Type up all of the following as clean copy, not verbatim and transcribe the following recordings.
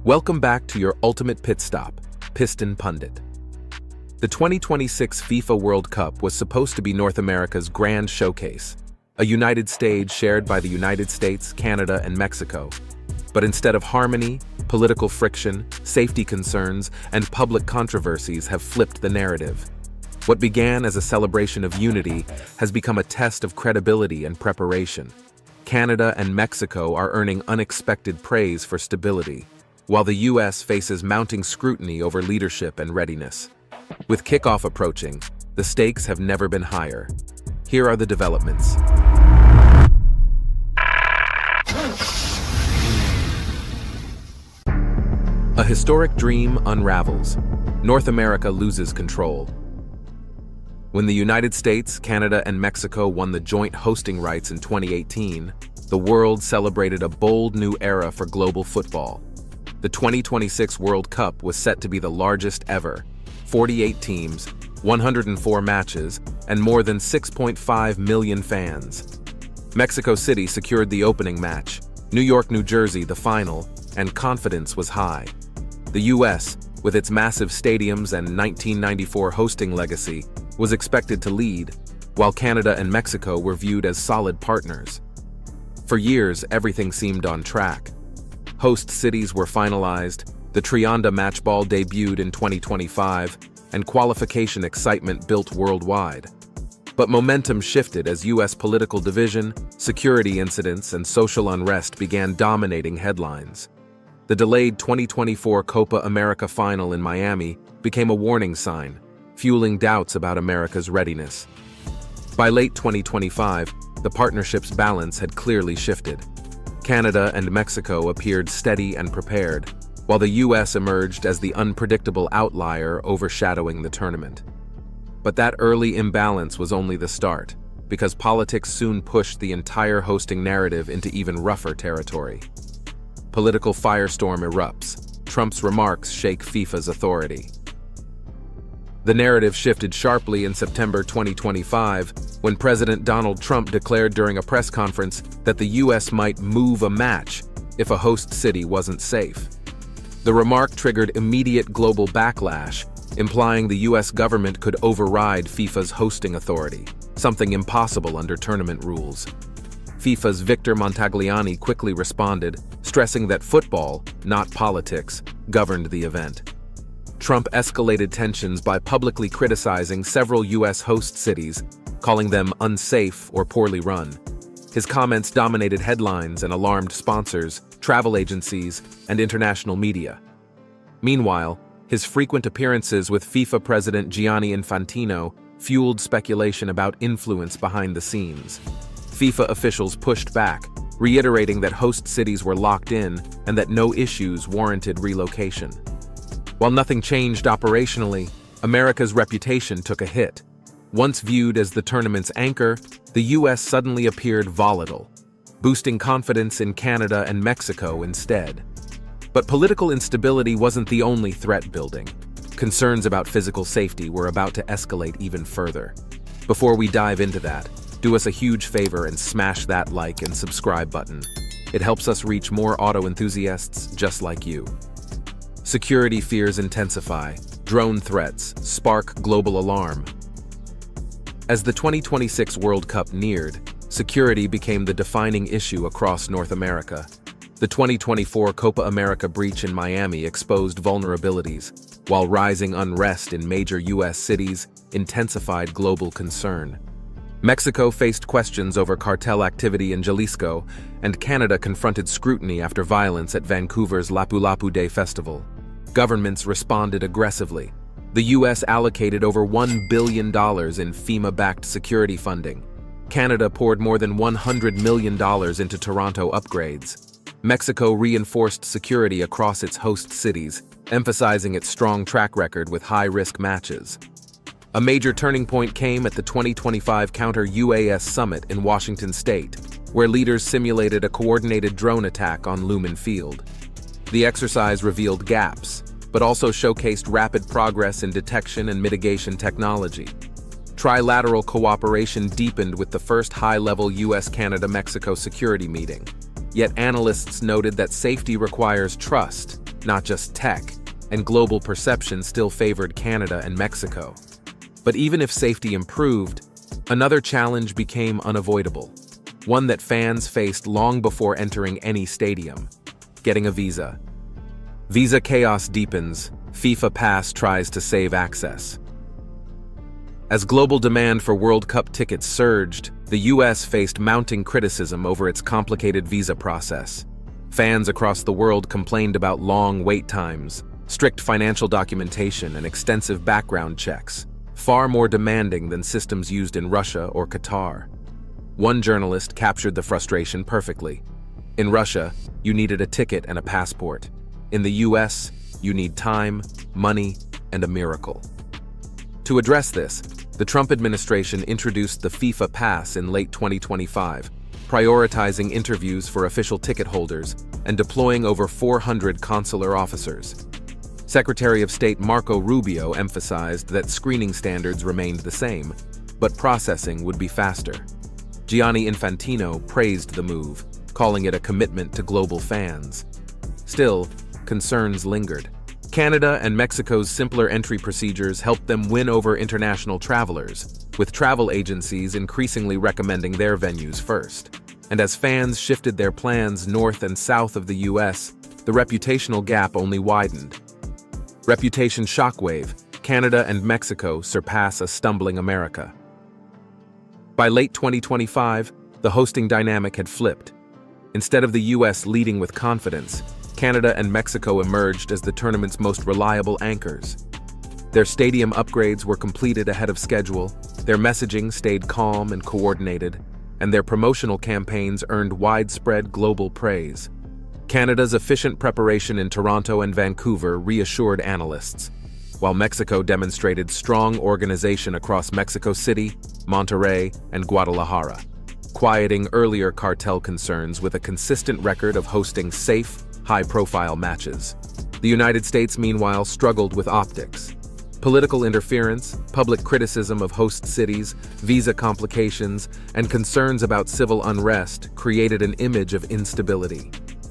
Welcome back to your ultimate pit stop, Piston Pundit. The 2026 FIFA World Cup was supposed to be North America's grand showcase, a united stage shared by the United States, Canada, and Mexico. But instead of harmony, political friction, safety concerns, and public controversies have flipped the narrative. What began as a celebration of unity has become a test of credibility and preparation. Canada and Mexico are earning unexpected praise for stability, while the US faces mounting scrutiny over leadership and readiness. With kickoff approaching, the stakes have never been higher. Here are the developments. A historic dream unravels. North America loses control. When the United States, Canada, and Mexico won the joint hosting rights in 2018, the world celebrated a bold new era for global football. The 2026 World Cup was set to be the largest ever: 48 teams, 104 matches, and more than 6.5 million fans. Mexico City secured the opening match, New York, New Jersey the final, and confidence was high. The US, with its massive stadiums and 1994 hosting legacy, was expected to lead, while Canada and Mexico were viewed as solid partners. For years, everything seemed on track. Host cities were finalized, the Trianda match ball debuted in 2025, and qualification excitement built worldwide. But momentum shifted as US political division, security incidents, and social unrest began dominating headlines. The delayed 2024 Copa America final in Miami became a warning sign, fueling doubts about America's readiness. By late 2025, the partnership's balance had clearly shifted. Canada and Mexico appeared steady and prepared, while the US emerged as the unpredictable outlier overshadowing the tournament. But that early imbalance was only the start, because politics soon pushed the entire hosting narrative into even rougher territory. Political firestorm erupts. Trump's remarks shake FIFA's authority. The narrative shifted sharply in September 2025 when President Donald Trump declared during a press conference that the US might move a match if a host city wasn't safe. The remark triggered immediate global backlash, implying the US government could override FIFA's hosting authority, something impossible under tournament rules. FIFA's Victor Montagliani quickly responded, stressing that football, not politics, governed the event. Trump escalated tensions by publicly criticizing several US host cities, calling them unsafe or poorly run. His comments dominated headlines and alarmed sponsors, travel agencies, and international media. Meanwhile, his frequent appearances with FIFA President Gianni Infantino fueled speculation about influence behind the scenes. FIFA officials pushed back, reiterating that host cities were locked in and that no issues warranted relocation. While nothing changed operationally, America's reputation took a hit. Once viewed as the tournament's anchor, the US suddenly appeared volatile, boosting confidence in Canada and Mexico instead. But political instability wasn't the only threat building. Concerns about physical safety were about to escalate even further. Before we dive into that, do us a huge favor and smash that like and subscribe button. It helps us reach more auto enthusiasts just like you. Security fears intensify. Drone threats spark global alarm. As the 2026 World Cup neared, security became the defining issue across North America. The 2024 Copa America breach in Miami exposed vulnerabilities, while rising unrest in major US cities intensified global concern. Mexico faced questions over cartel activity in Jalisco, and Canada confronted scrutiny after violence at Vancouver's Lapu-Lapu Day Festival. Governments responded aggressively. The US allocated over $1 billion in FEMA-backed security funding. Canada poured more than $100 million into Toronto upgrades. Mexico reinforced security across its host cities, emphasizing its strong track record with high-risk matches. A major turning point came at the 2025 Counter-UAS Summit in Washington State, where leaders simulated a coordinated drone attack on Lumen Field. The exercise revealed gaps, but also showcased rapid progress in detection and mitigation technology. Trilateral cooperation deepened with the first high-level US-Canada-Mexico security meeting. Yet analysts noted that safety requires trust, not just tech, and global perception still favored Canada and Mexico. But even if safety improved, another challenge became unavoidable, one that fans faced long before entering any stadium: getting a visa. Visa chaos deepens, FIFA Pass tries to save access. As global demand for World Cup tickets surged, the US faced mounting criticism over its complicated visa process. Fans across the world complained about long wait times, strict financial documentation, and extensive background checks, far more demanding than systems used in Russia or Qatar. One journalist captured the frustration perfectly. In Russia, you needed a ticket and a passport. In the US, you need time, money, and a miracle. To address this, the Trump administration introduced the FIFA Pass in late 2025, prioritizing interviews for official ticket holders and deploying over 400 consular officers. Secretary of State Marco Rubio emphasized that screening standards remained the same, but processing would be faster. Gianni Infantino praised the move, calling it a commitment to global fans. Still, concerns lingered. Canada and Mexico's simpler entry procedures helped them win over international travelers, with travel agencies increasingly recommending their venues first. And as fans shifted their plans north and south of the US, the reputational gap only widened. Reputation Shockwave, Canada and Mexico surpass a stumbling America. By late 2025, the hosting dynamic had flipped. Instead of the US leading with confidence, Canada and Mexico emerged as the tournament's most reliable anchors. Their stadium upgrades were completed ahead of schedule, their messaging stayed calm and coordinated, and their promotional campaigns earned widespread global praise. Canada's efficient preparation in Toronto and Vancouver reassured analysts, while Mexico demonstrated strong organization across Mexico City, Monterrey, and Guadalajara, quieting earlier cartel concerns with a consistent record of hosting safe, high-profile matches. The United States, meanwhile, struggled with optics. Political interference, public criticism of host cities, visa complications, and concerns about civil unrest created an image of instability.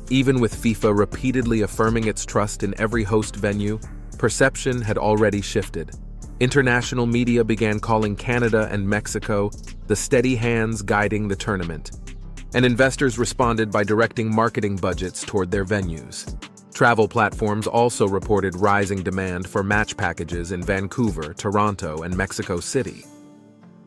Even with FIFA repeatedly affirming its trust in every host venue, perception had already shifted. International media began calling Canada and Mexico the steady hands guiding the tournament, and investors responded by directing marketing budgets toward their venues. Travel platforms also reported rising demand for match packages in Vancouver, Toronto, and Mexico City.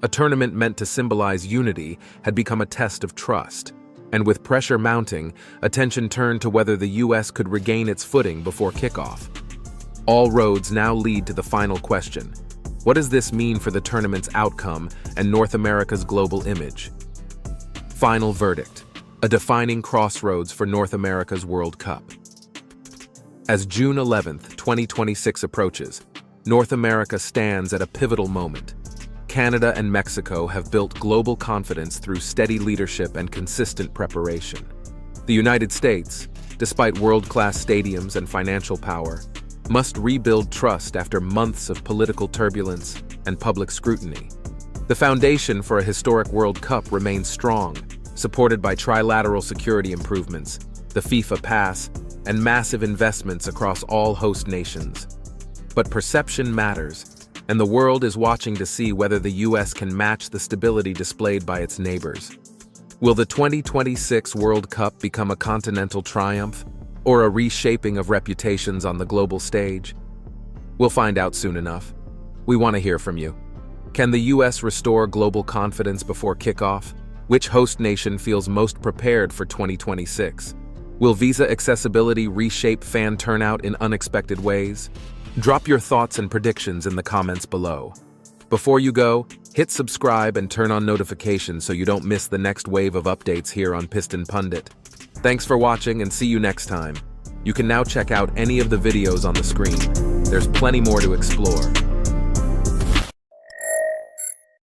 A tournament meant to symbolize unity had become a test of trust, and with pressure mounting, attention turned to whether the US could regain its footing before kickoff. All roads now lead to the final question: what does this mean for the tournament's outcome and North America's global image? Final verdict: a defining crossroads for North America's World Cup. As June 11th, 2026 approaches, North America stands at a pivotal moment. Canada and Mexico have built global confidence through steady leadership and consistent preparation. The United States, despite world-class stadiums and financial power, must rebuild trust after months of political turbulence and public scrutiny. The foundation for a historic World Cup remains strong, supported by trilateral security improvements, the FIFA Pass, and massive investments across all host nations. But perception matters, and the world is watching to see whether the US can match the stability displayed by its neighbors. Will the 2026 World Cup become a continental triumph, or a reshaping of reputations on the global stage? We'll find out soon enough. We want to hear from you. Can the US restore global confidence before kickoff? Which host nation feels most prepared for 2026? Will visa accessibility reshape fan turnout in unexpected ways? Drop your thoughts and predictions in the comments below. Before you go, hit subscribe and turn on notifications so you don't miss the next wave of updates here on Piston Pundit. Thanks for watching and see you next time. You can now check out any of the videos on the screen. There's plenty more to explore.